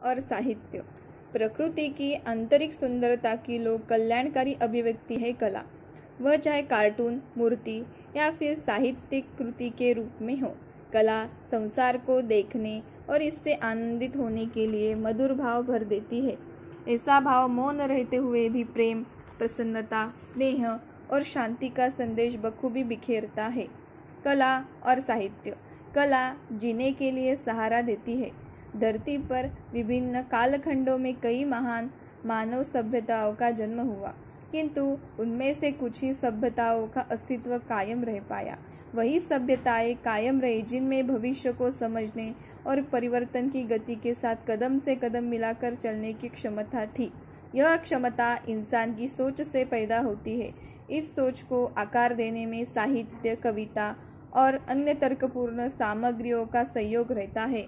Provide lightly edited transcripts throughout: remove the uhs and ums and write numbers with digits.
और साहित्य। प्रकृति की आंतरिक सुंदरता की लोक कल्याणकारी अभिव्यक्ति है कला। वह चाहे कार्टून, मूर्ति या फिर साहित्यिक कृति के रूप में हो। कला संसार को देखने और इससे आनंदित होने के लिए मधुर भाव भर देती है। ऐसा भाव मौन रहते हुए भी प्रेम, प्रसन्नता, स्नेह और शांति का संदेश बखूबी बिखेरता है। कला और साहित्य। कला जीने के लिए सहारा देती है। धरती पर विभिन्न कालखंडों में कई महान मानव सभ्यताओं का जन्म हुआ, किंतु उनमें से कुछ ही सभ्यताओं का अस्तित्व कायम रह पाया। वही सभ्यताएं कायम रही जिनमें भविष्य को समझने और परिवर्तन की गति के साथ कदम से कदम मिलाकर चलने की क्षमता थी। यह क्षमता इंसान की सोच से पैदा होती है। इस सोच को आकार देने में साहित्य, कविता और अन्य तर्कपूर्ण सामग्रियों का सहयोग रहता है।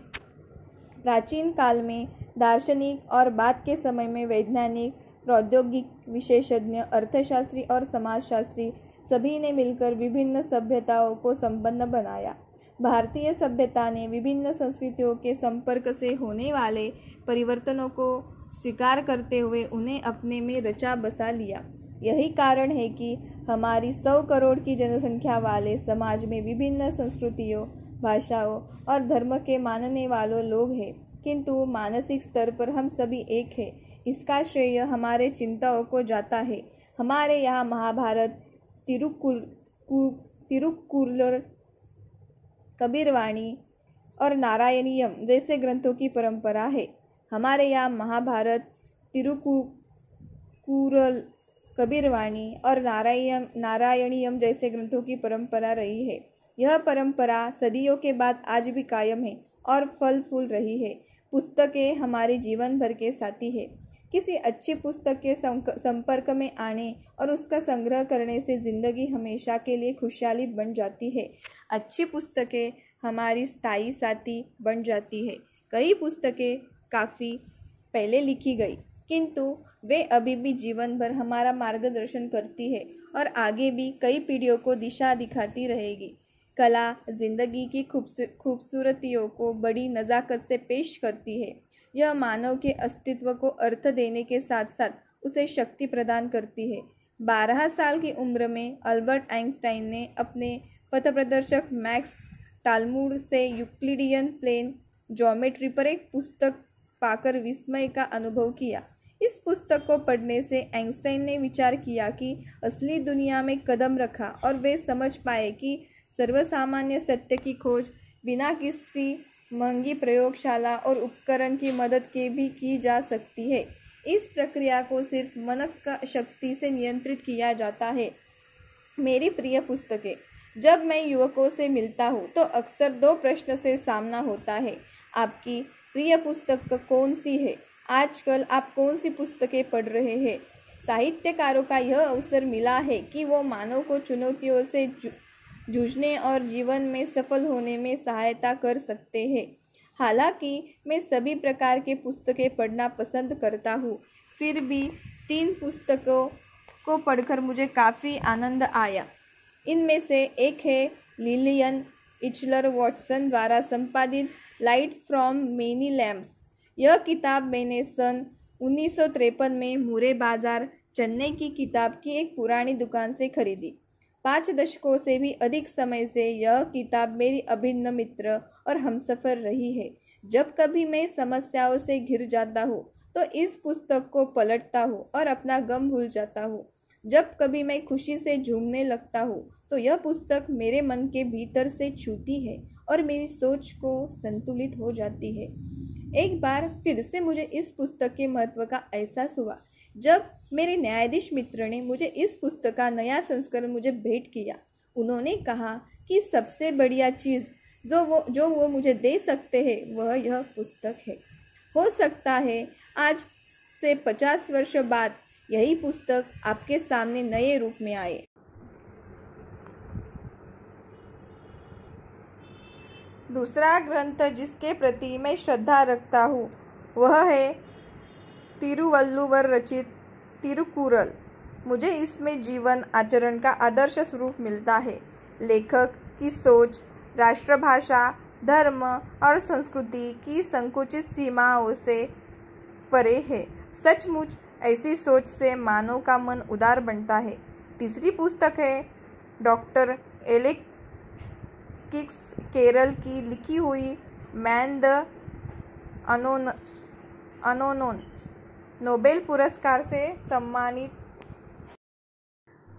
प्राचीन काल में दार्शनिक और बाद के समय में वैज्ञानिक, प्रौद्योगिक विशेषज्ञ, अर्थशास्त्री और समाजशास्त्री सभी ने मिलकर विभिन्न सभ्यताओं को संपन्न बनाया। भारतीय सभ्यता ने विभिन्न संस्कृतियों के संपर्क से होने वाले परिवर्तनों को स्वीकार करते हुए उन्हें अपने में रचा बसा लिया। यही कारण है कि हमारी 100 करोड़ की जनसंख्या वाले समाज में विभिन्न संस्कृतियों, भाषाओं और धर्म के मानने वालों लोग हैं, किंतु मानसिक स्तर पर हम सभी एक हैं। इसका श्रेय हमारे चिंताओं को जाता है। हमारे यहाँ महाभारत, तिरुक्कुरल, कबीरवाणी और नारायणीयम जैसे ग्रंथों की परंपरा है। हमारे यहाँ महाभारत, तिरुक्कुरल, कबीरवाणी और नारायणीयम जैसे ग्रंथों की परंपरा रही है। यह परंपरा सदियों के बाद आज भी कायम है और फल फूल रही है। पुस्तकें हमारे जीवन भर के साथी है। किसी अच्छी पुस्तक के संपर्क में आने और उसका संग्रह करने से जिंदगी हमेशा के लिए खुशहाली बन जाती है। अच्छी पुस्तकें हमारी स्थायी साथी बन जाती है। कई पुस्तकें काफ़ी पहले लिखी गई, किंतु वे अभी भी जीवन भर हमारा मार्गदर्शन करती है और आगे भी कई पीढ़ियों को दिशा दिखाती रहेगी। कला जिंदगी की खूबसूरतियों को बड़ी नज़ाकत से पेश करती है। यह मानव के अस्तित्व को अर्थ देने के साथ साथ उसे शक्ति प्रदान करती है। 12 साल की उम्र में अल्बर्ट आइंस्टाइन ने अपने पथप्रदर्शक मैक्स टाल्मूर से यूक्लिडियन प्लेन ज्योमेट्री पर एक पुस्तक पाकर विस्मय का अनुभव किया। इस पुस्तक को पढ़ने से आइंस्टाइन ने विचार किया कि असली दुनिया में कदम रखा और वे समझ पाए कि सर्वसामान्य सत्य की खोज बिना किसी महंगी प्रयोगशाला और उपकरण की मदद के भी की जा सकती है। इस प्रक्रिया को सिर्फ मन का शक्ति से नियंत्रित किया जाता है। मेरी प्रिय पुस्तकें। जब मैं युवकों से मिलता हूँ तो अक्सर 2 प्रश्न से सामना होता है। आपकी प्रिय पुस्तक कौन सी है? आजकल आप कौन सी पुस्तकें पढ़ रहे हैं? साहित्यकारों का यह अवसर मिला है कि वो मानव को चुनौतियों से जूझने और जीवन में सफल होने में सहायता कर सकते हैं। हालांकि मैं सभी प्रकार के पुस्तकें पढ़ना पसंद करता हूँ, फिर भी 3 पुस्तकों को पढ़कर मुझे काफ़ी आनंद आया। इनमें से एक है लिलियन इचलर वॉटसन द्वारा संपादित लाइट फ्रॉम मेनी लैम्प्स। यह किताब मैंने सन 1953 में मुरे बाजार, चेन्नई की किताब की एक पुरानी दुकान से खरीदी। 5 दशकों से भी अधिक समय से यह किताब मेरी अभिन्न मित्र और हमसफर रही है। जब कभी मैं समस्याओं से घिर जाता हूँ तो इस पुस्तक को पलटता हूँ और अपना गम भूल जाता हूँ। जब कभी मैं खुशी से झूमने लगता हूँ तो यह पुस्तक मेरे मन के भीतर से छूती है और मेरी सोच को संतुलित हो जाती है। एक बार फिर से मुझे इस पुस्तक के महत्व का एहसास हुआ जब मेरे न्यायाधीश मित्र ने मुझे इस पुस्तक का नया संस्करण मुझे भेंट किया। उन्होंने कहा कि सबसे बढ़िया चीज़ जो वो मुझे दे सकते हैं वह यह पुस्तक है। हो सकता है आज से 50 वर्ष बाद यही पुस्तक आपके सामने नए रूप में आए। दूसरा ग्रंथ जिसके प्रति मैं श्रद्धा रखता हूँ वह है तिरुवल्लुवर रचित तिरुक्कुरल। मुझे इसमें जीवन आचरण का आदर्श स्वरूप मिलता है। लेखक की सोच राष्ट्रभाषा, धर्म और संस्कृति की संकुचित सीमाओं से परे है। सचमुच ऐसी सोच से मानव का मन उदार बनता है। तीसरी पुस्तक है डॉक्टर एलेक्सिस कैरल की लिखी हुई मैन द अनोनोन, नोबेल पुरस्कार से सम्मानित।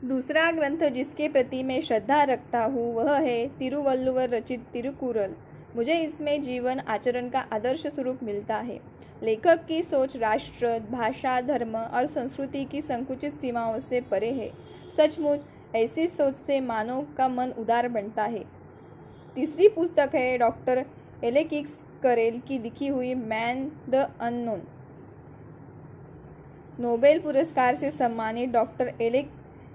दूसरा ग्रंथ जिसके प्रति मैं श्रद्धा रखता हूँ वह है तिरुवल्लुवर रचित तिरुकुरल। मुझे इसमें जीवन आचरण का आदर्श स्वरूप मिलता है। लेखक की सोच राष्ट्र, भाषा, धर्म और संस्कृति की संकुचित सीमाओं से परे है। सचमुच ऐसी सोच से मानव का मन उदार बनता है। तीसरी पुस्तक है डॉक्टर एलेक्सिस कैरल की लिखी हुई मैन द अननोन, नोबेल पुरस्कार से सम्मानित। डॉक्टर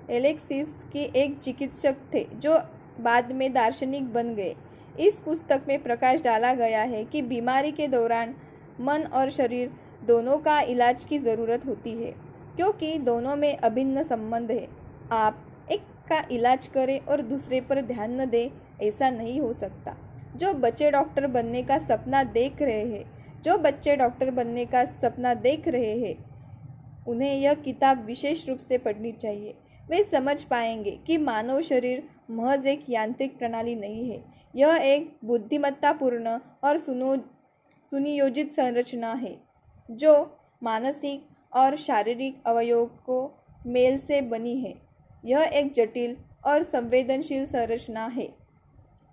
एलेक्सिस के एक चिकित्सक थे जो बाद में दार्शनिक बन गए। इस पुस्तक में प्रकाश डाला गया है कि बीमारी के दौरान मन और शरीर दोनों का इलाज की ज़रूरत होती है, क्योंकि दोनों में अभिन्न संबंध है। आप एक का इलाज करें और दूसरे पर ध्यान न दें, ऐसा नहीं हो सकता। जो बच्चे डॉक्टर बनने का सपना देख रहे हैं उन्हें यह किताब विशेष रूप से पढ़नी चाहिए। वे समझ पाएंगे कि मानव शरीर महज एक यांत्रिक प्रणाली नहीं है, यह एक बुद्धिमत्तापूर्ण और सुनियोजित संरचना है जो मानसिक और शारीरिक अवयवों को मेल से बनी है। यह एक जटिल और संवेदनशील संरचना है।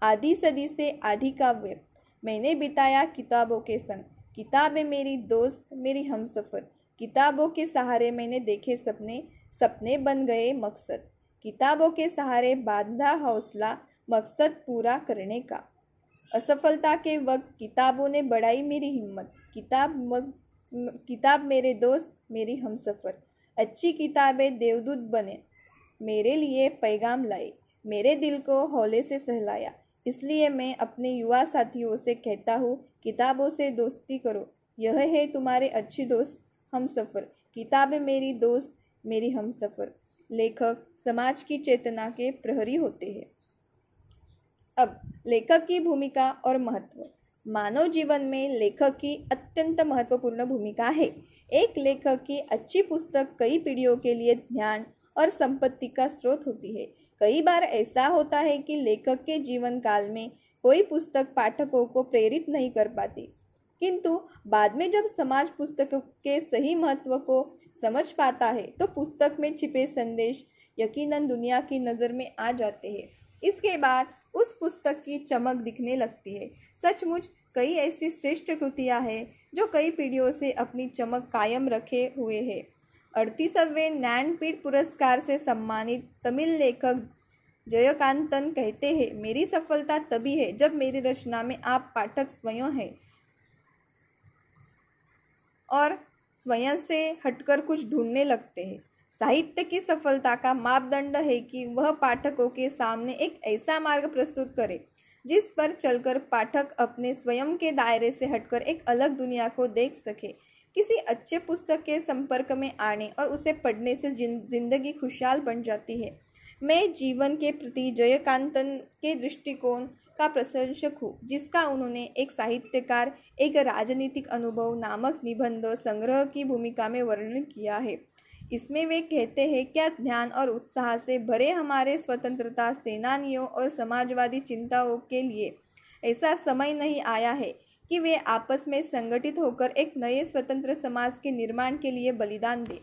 आधी सदी से आधी का वक्त मैंने बिताया किताबों के संग। किताबें मेरी दोस्त, मेरी हमसफ़र। किताबों के सहारे मैंने देखे सपने, सपने बन गए मकसद। किताबों के सहारे बांधा हौसला, मकसद पूरा करने का। असफलता के वक्त किताबों ने बढ़ाई मेरी हिम्मत। किताब मेरे दोस्त, मेरी हमसफ़र। अच्छी किताबें देवदूत बने, मेरे लिए पैगाम लाए, मेरे दिल को हौले से सहलाया। इसलिए मैं अपने युवा साथियों से कहता हूँ, किताबों से दोस्ती करो। यह है तुम्हारे अच्छी दोस्त, हमसफ़र। किताबें मेरी दोस्त, मेरी हमसफ़र। लेखक समाज की चेतना के प्रहरी होते हैं। अब लेखक की भूमिका और महत्व। मानव जीवन में लेखक की अत्यंत महत्वपूर्ण भूमिका है। एक लेखक की अच्छी पुस्तक कई पीढ़ियों के लिए ज्ञान और संपत्ति का स्रोत होती है। कई बार ऐसा होता है कि लेखक के जीवन काल में कोई पुस्तक पाठकों को प्रेरित नहीं कर पाती, किंतु बाद में जब समाज पुस्तक के सही महत्व को समझ पाता है तो पुस्तक में छिपे संदेश यकीनन दुनिया की नज़र में आ जाते हैं। इसके बाद उस पुस्तक की चमक दिखने लगती है। सचमुच कई ऐसी श्रेष्ठ कृतियाँ हैं जो कई पीढ़ियों से अपनी चमक कायम रखे हुए हैं। 38वें ज्ञानपीठ पुरस्कार से सम्मानित तमिल लेखक जयकांतन कहते हैं, मेरी सफलता तभी है जब मेरी रचना में आप पाठक स्वयं हैं और स्वयं से हटकर कुछ ढूंढने लगते हैं। साहित्य की सफलता का मापदंड है कि वह पाठकों के सामने एक ऐसा मार्ग प्रस्तुत करे जिस पर चलकर पाठक अपने स्वयं के दायरे से हटकर एक अलग दुनिया को देख सके। किसी अच्छे पुस्तक के संपर्क में आने और उसे पढ़ने से जिंदगी खुशहाल बन जाती है। मैं जीवन के प्रति जयकांतन के दृष्टिकोण का प्रशंसक हूँ, जिसका उन्होंने एक साहित्यकार, एक राजनीतिक अनुभव नामक निबंध संग्रह की भूमिका में वर्णन किया है। इसमें वे कहते हैं, क्या ध्यान और उत्साह से भरे हमारे स्वतंत्रता सेनानियों और समाजवादी चिंताओं के लिए ऐसा समय नहीं आया है कि वे आपस में संगठित होकर एक नए स्वतंत्र समाज के निर्माण के लिए बलिदान दें।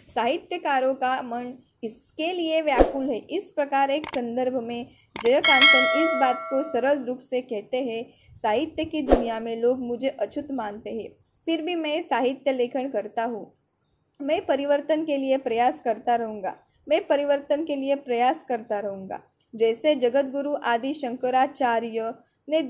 साहित्यकारों का मन इसके लिए व्याकुल है। इस प्रकार एक संदर्भ में जयकांतन इस बात को सरल रूप से कहते हैं, साहित्य की दुनिया में लोग मुझे अछूत मानते हैं, फिर भी मैं साहित्य लेखन करता हूँ। मैं परिवर्तन के लिए प्रयास करता रहूँगा। जैसे जगतगुरु आदि शंकराचार्य ने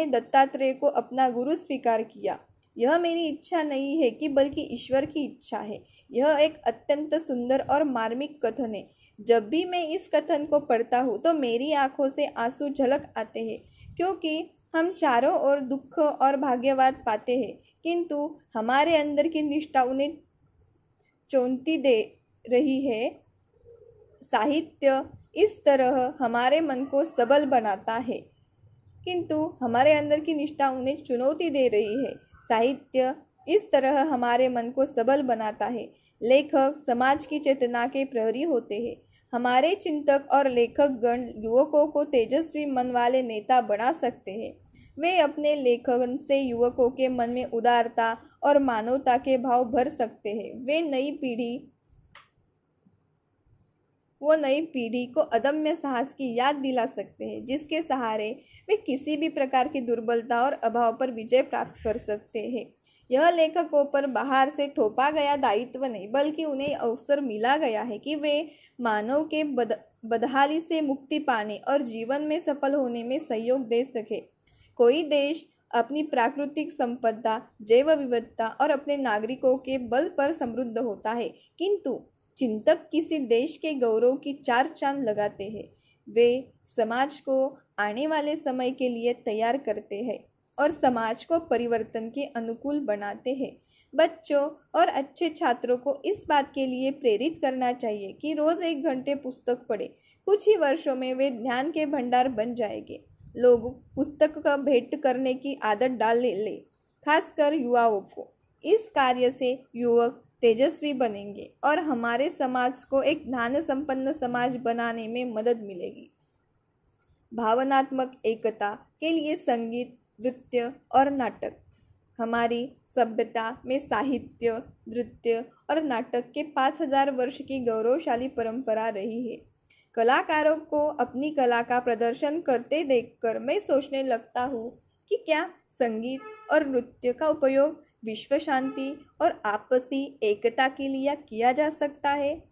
दत्तात्रेय को अपना गुरु स्वीकार किया। यह मेरी इच्छा नहीं है कि बल्कि ईश्वर की इच्छा है। यह एक अत्यंत सुंदर और मार्मिक कथन है। जब भी मैं इस कथन को पढ़ता हूँ तो मेरी आंखों से आंसू झलक आते हैं, क्योंकि हम चारों ओर दुख और भाग्यवाद पाते हैं, किंतु हमारे अंदर की निष्ठा उन्हें चौंती दे रही है। साहित्य इस तरह हमारे मन को सबल बनाता है, किंतु हमारे अंदर की निष्ठा उन्हें चुनौती दे रही है। साहित्य इस तरह हमारे मन को सबल बनाता है। लेखक समाज की चेतना के प्रहरी होते हैं। हमारे चिंतक और लेखक गण युवकों को तेजस्वी मन वाले नेता बना सकते हैं। वे अपने लेखन से युवकों के मन में उदारता और मानवता के भाव भर सकते हैं। वो नई पीढ़ी को अदम्य साहस की याद दिला सकते हैं, जिसके सहारे वे किसी भी प्रकार की दुर्बलता और अभाव पर विजय प्राप्त कर सकते हैं। यह लेखकों पर बाहर से थोपा गया दायित्व नहीं, बल्कि उन्हें अवसर मिला गया है कि वे मानव के बदहाली से मुक्ति पाने और जीवन में सफल होने में सहयोग दे सके। कोई देश अपनी प्राकृतिक संपदा, जैव विविधता और अपने नागरिकों के बल पर समृद्ध होता है, किंतु चिंतक किसी देश के गौरव की चार चांद लगाते हैं। वे समाज को आने वाले समय के लिए तैयार करते हैं और समाज को परिवर्तन के अनुकूल बनाते हैं। बच्चों और अच्छे छात्रों को इस बात के लिए प्रेरित करना चाहिए कि रोज 1 घंटे पुस्तक पढ़े। कुछ ही वर्षों में वे ज्ञान के भंडार बन जाएंगे। लोग पुस्तक का भेंट करने की आदत डाल ले, खासकर युवाओं को। इस कार्य से युवक तेजस्वी बनेंगे और हमारे समाज को एक ज्ञान संपन्न समाज बनाने में मदद मिलेगी। भावनात्मक एकता के लिए संगीत, नृत्य और नाटक। हमारी सभ्यता में साहित्य, नृत्य और नाटक के 5000 वर्ष की गौरवशाली परंपरा रही है। कलाकारों को अपनी कला का प्रदर्शन करते देखकर मैं सोचने लगता हूँ कि क्या संगीत और नृत्य का उपयोग विश्व शांति और आपसी एकता के लिए किया जा सकता है।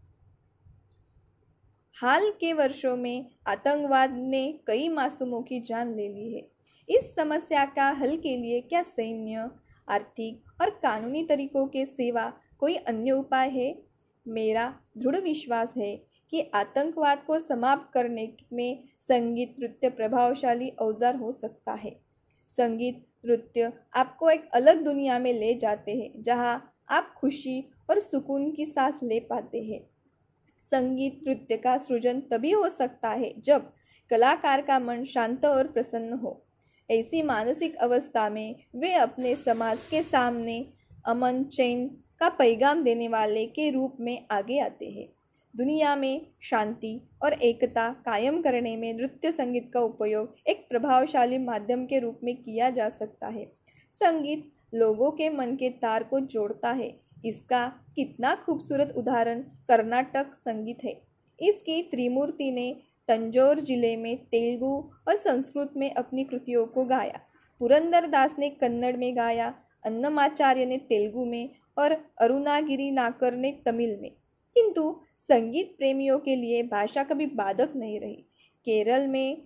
हाल के वर्षों में आतंकवाद ने कई मासूमों की जान ले ली है। इस समस्या का हल के लिए क्या सैन्य, आर्थिक और कानूनी तरीकों के सिवा कोई अन्य उपाय है? मेरा दृढ़ विश्वास है कि आतंकवाद को समाप्त करने में संगीत नृत्य प्रभावशाली औजार हो सकता है। संगीत नृत्य आपको एक अलग दुनिया में ले जाते हैं, जहां आप खुशी और सुकून की सांस ले पाते हैं। संगीत नृत्य का सृजन तभी हो सकता है जब कलाकार का मन शांत और प्रसन्न हो। ऐसी मानसिक अवस्था में वे अपने समाज के सामने अमन चैन का पैगाम देने वाले के रूप में आगे आते हैं। दुनिया में शांति और एकता कायम करने में नृत्य संगीत का उपयोग एक प्रभावशाली माध्यम के रूप में किया जा सकता है। संगीत लोगों के मन के तार को जोड़ता है। इसका कितना खूबसूरत उदाहरण कर्नाटक संगीत है। इसकी त्रिमूर्ति ने तंजौर जिले में तेलुगु और संस्कृत में अपनी कृतियों को गाया। पुरंदरदास ने कन्नड़ में गाया, अन्नमाचार्य ने तेलुगु में और अरुणागिरी नाकर ने तमिल में। किंतु संगीत प्रेमियों के लिए भाषा कभी बाधक नहीं रही। केरल में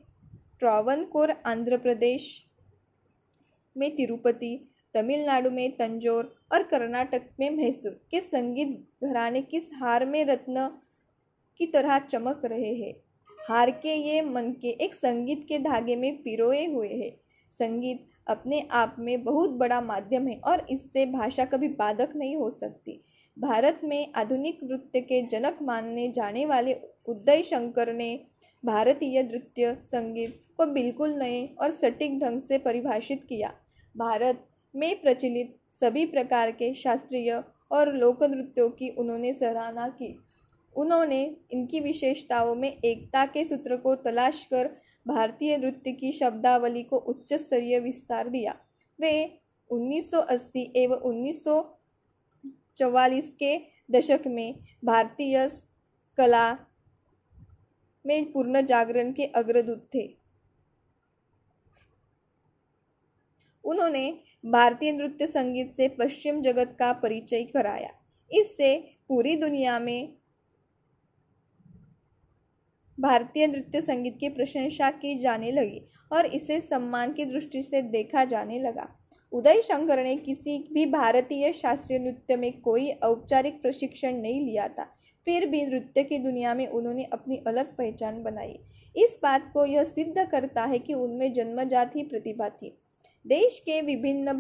ट्रावनकोर, आंध्र प्रदेश में तिरुपति, तमिलनाडु में तंजौर और कर्नाटक में मैसूर के संगीत घराने किस हार में रत्न की तरह चमक रहे हैं। हार के ये मन के एक संगीत के धागे में पिरोए हुए हैं। संगीत अपने आप में बहुत बड़ा माध्यम है और इससे भाषा कभी बाधक नहीं हो सकती। भारत में आधुनिक नृत्य के जनक माने जाने वाले उदय शंकर ने भारतीय नृत्य संगीत को बिल्कुल नए और सटीक ढंग से परिभाषित किया। भारत में प्रचलित सभी प्रकार के शास्त्रीय और लोक नृत्यों की उन्होंने सराहना की। उन्होंने इनकी विशेषताओं में एकता के सूत्र को तलाश कर भारतीय नृत्य की शब्दावली को उच्च स्तरीय विस्तार दिया। वे 1980 एवं 1944 के दशक में भारतीय कला में पूर्ण जागरण के अग्रदूत थे। उन्होंने भारतीय नृत्य संगीत से पश्चिम जगत का परिचय कराया। इससे पूरी दुनिया में भारतीय नृत्य संगीत की प्रशंसा की जाने लगी और इसे सम्मान की दृष्टि से देखा जाने लगा। उदय शंकर ने किसी भी भारतीय शास्त्रीय नृत्य में कोई औपचारिक प्रशिक्षण नहीं लिया था, फिर भी नृत्य की दुनिया में उन्होंने अपनी अलग पहचान बनाई। इस बात को यह सिद्ध करता है कि उनमें जन्मजात ही प्रतिभा थी। देश के विभिन्न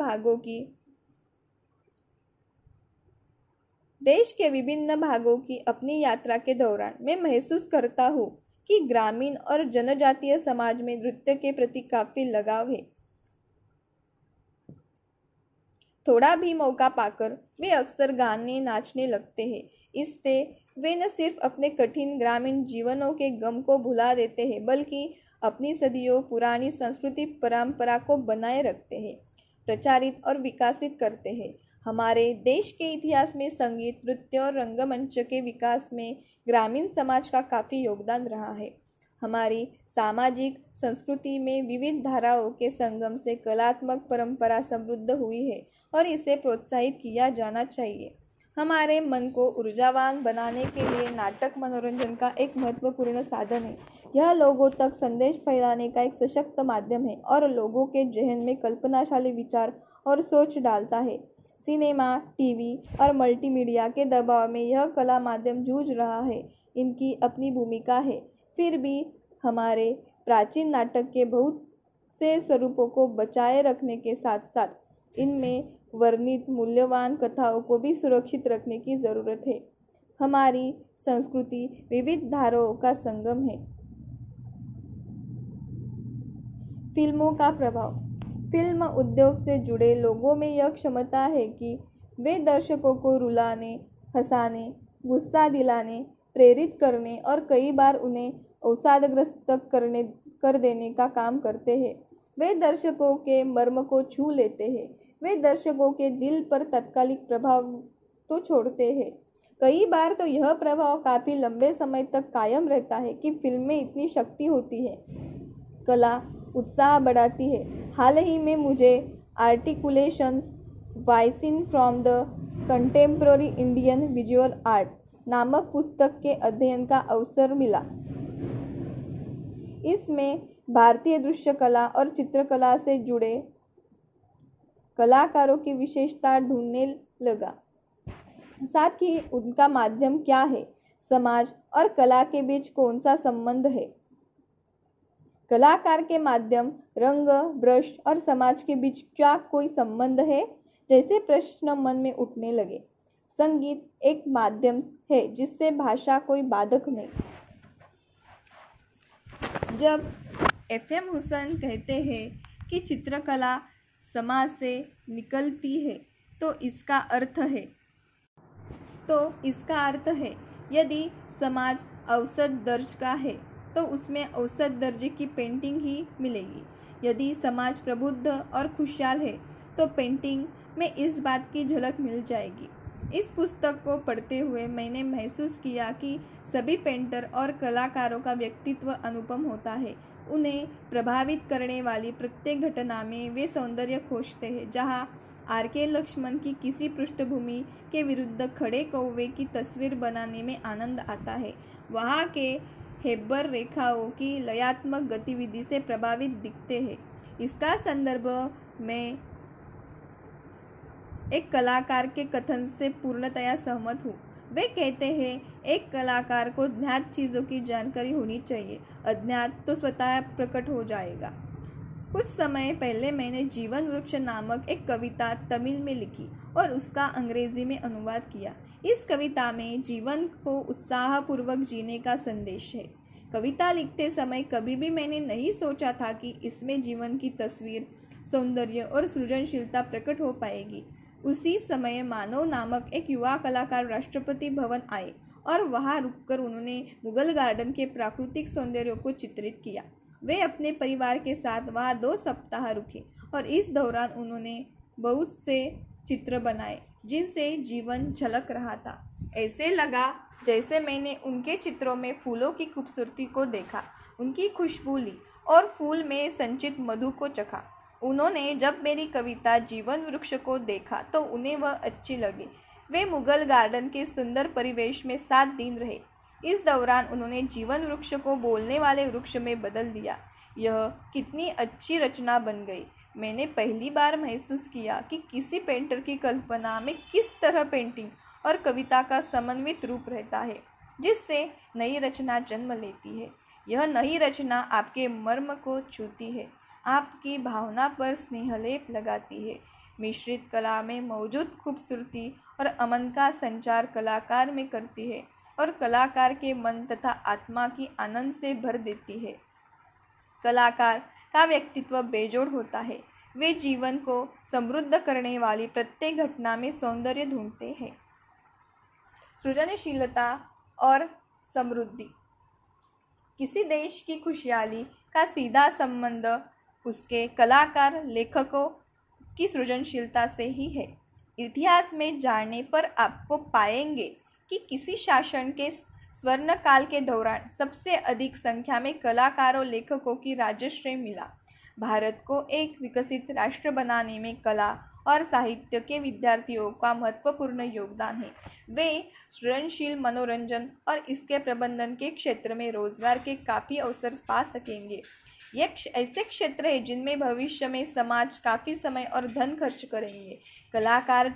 भागों की अपनी यात्रा के दौरान मैं महसूस करता हूँ कि ग्रामीण और जनजातीय समाज में नृत्य के प्रति काफी लगाव है। थोड़ा भी मौका पाकर वे अक्सर गाने नाचने लगते हैं। इससे वे न सिर्फ अपने कठिन ग्रामीण जीवनों के गम को भुला देते हैं, बल्कि अपनी सदियों पुरानी संस्कृति परंपरा को बनाए रखते हैं, प्रचारित और विकसित करते हैं। हमारे देश के इतिहास में संगीत, नृत्य और रंगमंच के विकास में ग्रामीण समाज का काफ़ी योगदान रहा है। हमारी सामाजिक संस्कृति में विविध धाराओं के संगम से कलात्मक परंपरा समृद्ध हुई है और इसे प्रोत्साहित किया जाना चाहिए। हमारे मन को ऊर्जावान बनाने के लिए नाटक मनोरंजन का एक महत्वपूर्ण साधन है। यह लोगों तक संदेश फैलाने का एक सशक्त माध्यम है और लोगों के जहन में कल्पनाशाली विचार और सोच डालता है। सिनेमा, टीवी और मल्टीमीडिया के दबाव में यह कला माध्यम जूझ रहा है। इनकी अपनी भूमिका है, फिर भी हमारे प्राचीन नाटक के बहुत से स्वरूपों को बचाए रखने के साथ साथ इनमें वर्णित मूल्यवान कथाओं को भी सुरक्षित रखने की ज़रूरत है। हमारी संस्कृति विविध धाराओं का संगम है। फिल्मों का प्रभाव। फिल्म उद्योग से जुड़े लोगों में यह क्षमता है कि वे दर्शकों को रुलाने, हंसाने, गुस्सा दिलाने, प्रेरित करने और कई बार उन्हें अवसादग्रस्त कर देने का काम करते हैं। वे दर्शकों के मर्म को छू लेते हैं। वे दर्शकों के दिल पर तात्कालिक प्रभाव तो छोड़ते हैं। कई बार तो यह प्रभाव काफ़ी लंबे समय तक कायम रहता है कि फिल्म में इतनी शक्ति होती है। कला उत्साह बढ़ाती है। हाल ही में मुझे articulations voicing from the contemporary Indian visual art नामक पुस्तक के अध्ययन का अवसर मिला। इसमें भारतीय दृश्य कला और चित्रकला से जुड़े कलाकारों की विशेषता ढूंढने लगा, साथ ही उनका माध्यम क्या है, समाज और कला के बीच कौन सा संबंध है। कलाकार के माध्यम, रंग, ब्रश और समाज के बीच क्या कोई संबंध है, जैसे प्रश्न मन में उठने लगे। संगीत एक माध्यम है जिससे भाषा कोई बाधक नहीं। जब FM हुसैन कहते हैं कि चित्रकला समाज से निकलती है तो इसका अर्थ है यदि समाज औसत दर्ज का है तो उसमें औसत दर्जे की पेंटिंग ही मिलेगी। यदि समाज प्रबुद्ध और खुशहाल है तो पेंटिंग में इस बात की झलक मिल जाएगी। इस पुस्तक को पढ़ते हुए मैंने महसूस किया कि सभी पेंटर और कलाकारों का व्यक्तित्व अनुपम होता है। उन्हें प्रभावित करने वाली प्रत्येक घटना में वे सौंदर्य खोजते हैं। जहाँ RK लक्ष्मण की किसी पृष्ठभूमि के विरुद्ध खड़े कौवे की तस्वीर बनाने में आनंद आता है, वहाँ के हेबर रेखाओं की लयात्मक गतिविधि से प्रभावित दिखते हैं। इसका संदर्भ में एक कलाकार के कथन से पूर्णतया सहमत हूँ। वे कहते हैं, एक कलाकार को ज्ञात चीज़ों की जानकारी होनी चाहिए, अज्ञात तो स्वतः प्रकट हो जाएगा। कुछ समय पहले मैंने जीवन वृक्ष नामक एक कविता तमिल में लिखी और उसका अंग्रेजी में अनुवाद किया। इस कविता में जीवन को उत्साहपूर्वक जीने का संदेश है। कविता लिखते समय कभी भी मैंने नहीं सोचा था कि इसमें जीवन की तस्वीर, सौंदर्य और सृजनशीलता प्रकट हो पाएगी। उसी समय मानव नामक एक युवा कलाकार राष्ट्रपति भवन आए और वहां रुककर उन्होंने मुगल गार्डन के प्राकृतिक सौंदर्य को चित्रित किया। वे अपने परिवार के साथ वहां 2 सप्ताह रुके और इस दौरान उन्होंने बहुत से चित्र बनाए जिनसे जीवन झलक रहा था। ऐसे लगा जैसे मैंने उनके चित्रों में फूलों की खूबसूरती को देखा, उनकी खुशबू ली और फूल में संचित मधु को चखा। उन्होंने जब मेरी कविता जीवन वृक्ष को देखा तो उन्हें वह अच्छी लगी। वे मुगल गार्डन के सुंदर परिवेश में 7 दिन रहे। इस दौरान उन्होंने जीवन वृक्ष को बोलने वाले वृक्ष में बदल दिया। यह कितनी अच्छी रचना बन गई। मैंने पहली बार महसूस किया कि किसी पेंटर की कल्पना में किस तरह पेंटिंग और कविता का समन्वित रूप रहता है, जिससे नई रचना जन्म लेती है। यह नई रचना आपके मर्म को छूती है, आपकी भावना पर स्नेहलेप लगाती है। मिश्रित कला में मौजूद खूबसूरती और अमन का संचार कलाकार में करती है और कलाकार के मन तथा आत्मा की आनंद से भर देती है। कलाकार का व्यक्तित्व बेजोड़ होता है। वे जीवन को समृद्ध करने वाली प्रत्येक घटना में सौंदर्य ढूंढते हैं। सृजनशीलता और समृद्धि। किसी देश की खुशहाली का सीधा संबंध उसके कलाकार लेखकों की सृजनशीलता से ही है। इतिहास में जानने पर आपको पाएंगे कि किसी शासन के स्वर्ण काल के दौरान सबसे अधिक संख्या में कलाकारों लेखकों की राजश्री मिला। भारत को एक विकसित राष्ट्र बनाने में कला और साहित्य के विद्यार्थियों का महत्वपूर्ण योगदान है। वे सृजनशील मनोरंजन और इसके प्रबंधन के क्षेत्र में रोजगार के काफ़ी अवसर पा सकेंगे। ये ऐसे क्षेत्र है जिनमें भविष्य में समाज काफ़ी समय और धन खर्च करेंगे। कलाकार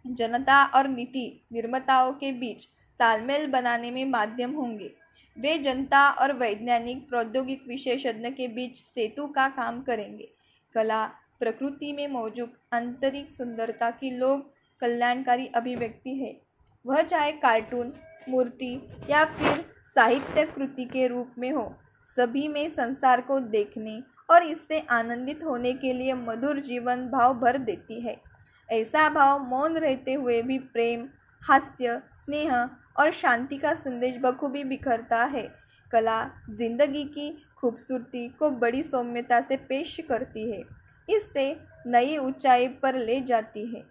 जनता और नीति निर्माताओं के बीच तालमेल बनाने में माध्यम होंगे। वे जनता और वैज्ञानिक प्रौद्योगिक विशेषज्ञ के बीच सेतु का काम करेंगे। कला प्रकृति में मौजूद आंतरिक सुंदरता की लोक कल्याणकारी अभिव्यक्ति है। वह चाहे कार्टून, मूर्ति या फिर साहित्य कृति के रूप में हो, सभी में संसार को देखने और इससे आनंदित होने के लिए मधुर जीवन भाव भर देती है। ऐसा भाव मौन रहते हुए भी प्रेम, हास्य, स्नेह और शांति का संदेश बखूबी बिखरता है। कला जिंदगी की खूबसूरती को बड़ी सौम्यता से पेश करती है, इससे नई ऊंचाई पर ले जाती है,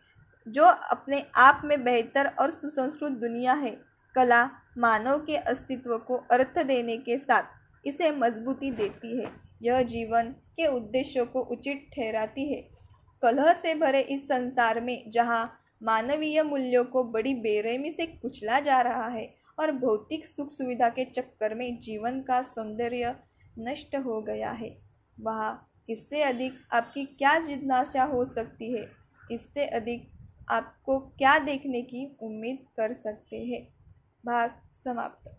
जो अपने आप में बेहतर और सुसंस्कृत दुनिया है। कला मानव के अस्तित्व को अर्थ देने के साथ इसे मजबूती देती है। यह जीवन के उद्देश्यों को उचित ठहराती है। कलह से भरे इस संसार में जहाँ मानवीय मूल्यों को बड़ी बेरहमी से कुचला जा रहा है और भौतिक सुख सुविधा के चक्कर में जीवन का सौंदर्य नष्ट हो गया है, वहाँ इससे अधिक आपकी क्या जिज्ञासा हो सकती है? इससे अधिक आपको क्या देखने की उम्मीद कर सकते हैं? भाग समाप्त।